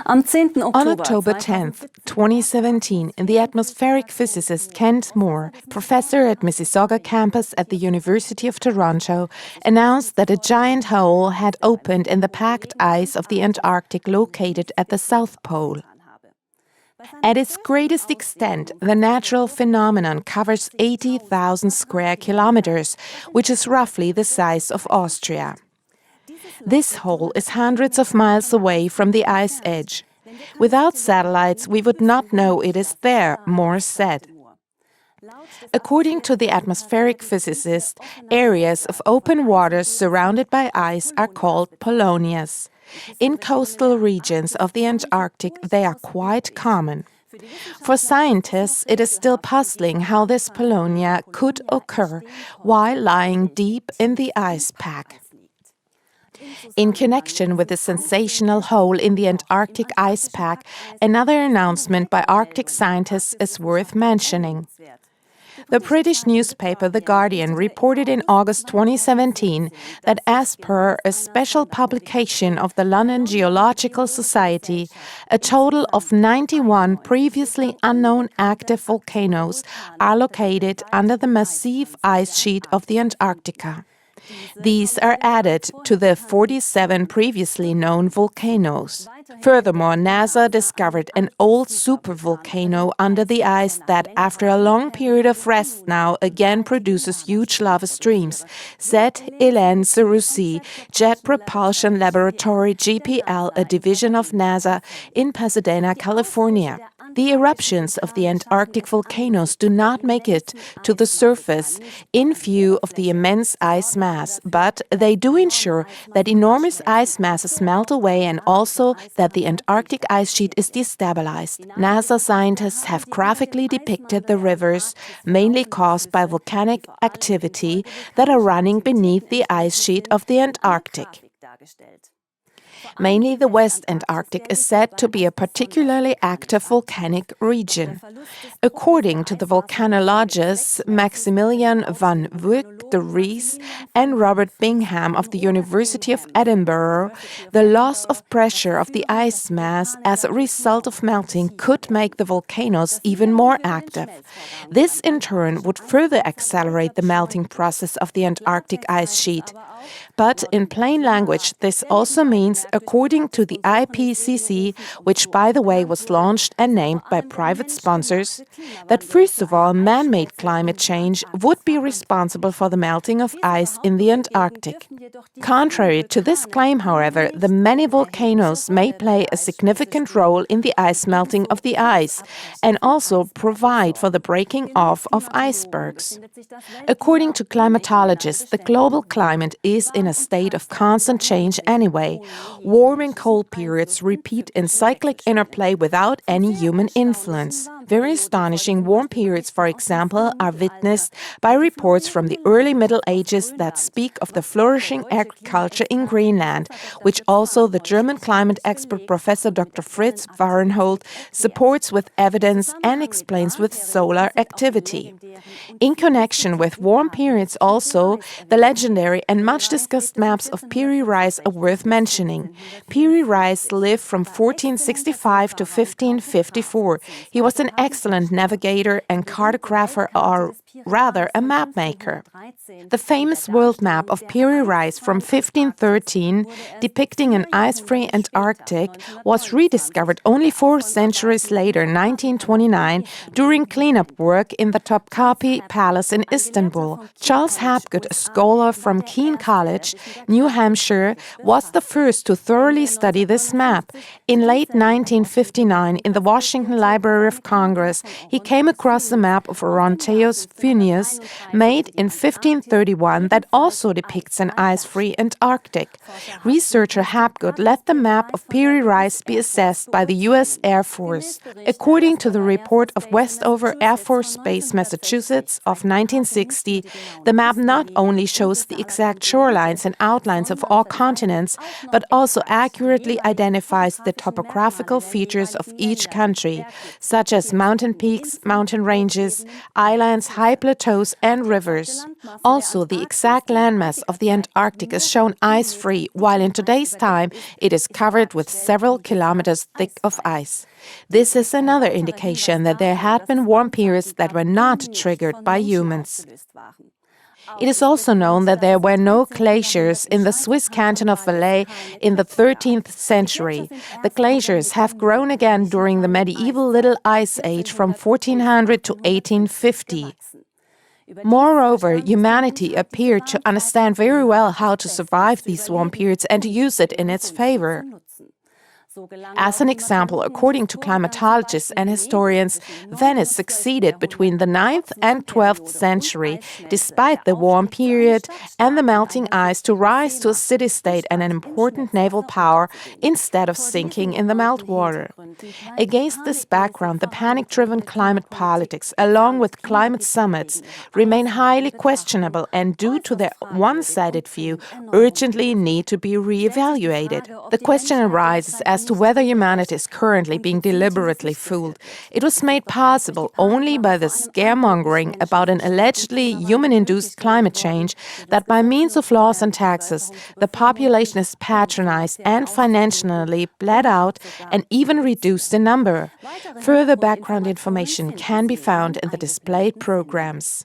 On October 10, 2017, the atmospheric physicist Kent Moore, professor at Mississauga campus at the University of Toronto, announced that a giant hole had opened in the packed ice of the Antarctic located at the South Pole. At its greatest extent, the natural phenomenon covers 80,000 square kilometers, which is roughly the size of Austria. This hole is hundreds of miles away from the ice edge. Without satellites, we would not know it is there, Moore said. According to the atmospheric physicist, areas of open waters surrounded by ice are called Polynjas. In coastal regions of the Antarctic, they are quite common. For scientists, it is still puzzling how this Polynja could occur while lying deep in the ice pack. In connection with the sensational hole in the Antarctic ice pack, another announcement by Arctic scientists is worth mentioning. The British newspaper The Guardian reported in August 2017 that as per a special publication of the London Geological Society, a total of 91 previously unknown active volcanoes are located under the massive ice sheet of the Antarctica. These are added to the 47 previously known volcanoes. Furthermore, NASA discovered an old supervolcano under the ice that, after a long period of rest now, again produces huge lava streams, said Hélène Seroussi, Jet Propulsion Laboratory (JPL), a division of NASA in Pasadena, California. The eruptions of the Antarctic volcanoes do not make it to the surface in view of the immense ice mass, but they do ensure that enormous ice masses melt away and also that the Antarctic ice sheet is destabilized. NASA scientists have graphically depicted the rivers, mainly caused by volcanic activity, that are running beneath the ice sheet of the Antarctic. Mainly the West Antarctic is said to be a particularly active volcanic region. According to the volcanologists Maximilian van Wyk de Vries and Robert Bingham of the University of Edinburgh, the loss of pressure of the ice mass as a result of melting could make the volcanoes even more active. This in turn would further accelerate the melting process of the Antarctic ice sheet. But in plain language, this also means, according to the IPCC, which by the way was launched and named by private sponsors, that first of all, man-made climate change would be responsible for the melting of ice in the Antarctic. Contrary to this claim, however, the many volcanoes may play a significant role in the ice melting of the ice and also provide for the breaking off of icebergs. According to climatologists, the global climate is in a state of constant change anyway. Warm and cold periods repeat in cyclic interplay without any human influence. Very astonishing warm periods, for example, are witnessed by reports from the early Middle Ages that speak of the flourishing agriculture in Greenland, which also the German climate expert Professor Dr. Fritz Warrenhold supports with evidence and explains with solar activity. In connection with warm periods also, the legendary and much discussed maps of Piri Reis are worth mentioning. Piri Reis lived from 1465 to 1554. He was an excellent navigator and cartographer, or rather a map maker. The famous world map of Piri Reis from 1513, depicting an ice-free Antarctic, was rediscovered only 4 centuries later, 1929, during cleanup work in the Topkapi Palace in Istanbul. Charles Hapgood, a scholar from Keene College, New Hampshire, was the first to thoroughly study this map. In late 1959, in the Washington Library of Congress, he came across a map of Oronteus Phineas, made in 1531, that also depicts an ice-free Antarctic. Researcher Hapgood let the map of Piri Reis be assessed by the U.S. Air Force. According to the report of Westover Air Force Base, Massachusetts, of 1960, the map not only shows the exact shorelines and outlines of all continents, but also accurately identifies the topographical features of each country, such as mountain peaks, mountain ranges, islands, high high plateaus and rivers. Also, the exact landmass of the Antarctic is shown ice-free, while in today's time it is covered with several kilometers thick of ice. This is another indication that there had been warm periods that were not triggered by humans. It is also known that there were no glaciers in the Swiss canton of Valais in the 13th century. The glaciers have grown again during the medieval Little Ice Age from 1400 to 1850. Moreover, humanity appeared to understand very well how to survive these warm periods and to use it in its favor. As an example, according to climatologists and historians, Venice succeeded between the 9th and 12th century, despite the warm period and the melting ice, to rise to a city-state and an important naval power instead of sinking in the meltwater. Against this background, the panic-driven climate politics, along with climate summits, remain highly questionable and, due to their one-sided view, urgently need to be re-evaluated. The question arises as to whether humanity is currently being deliberately fooled. It was made possible only by the scaremongering about an allegedly human-induced climate change that by means of laws and taxes, the population is patronized and financially bled out and even reduced in number. Further background information can be found in the displayed programs.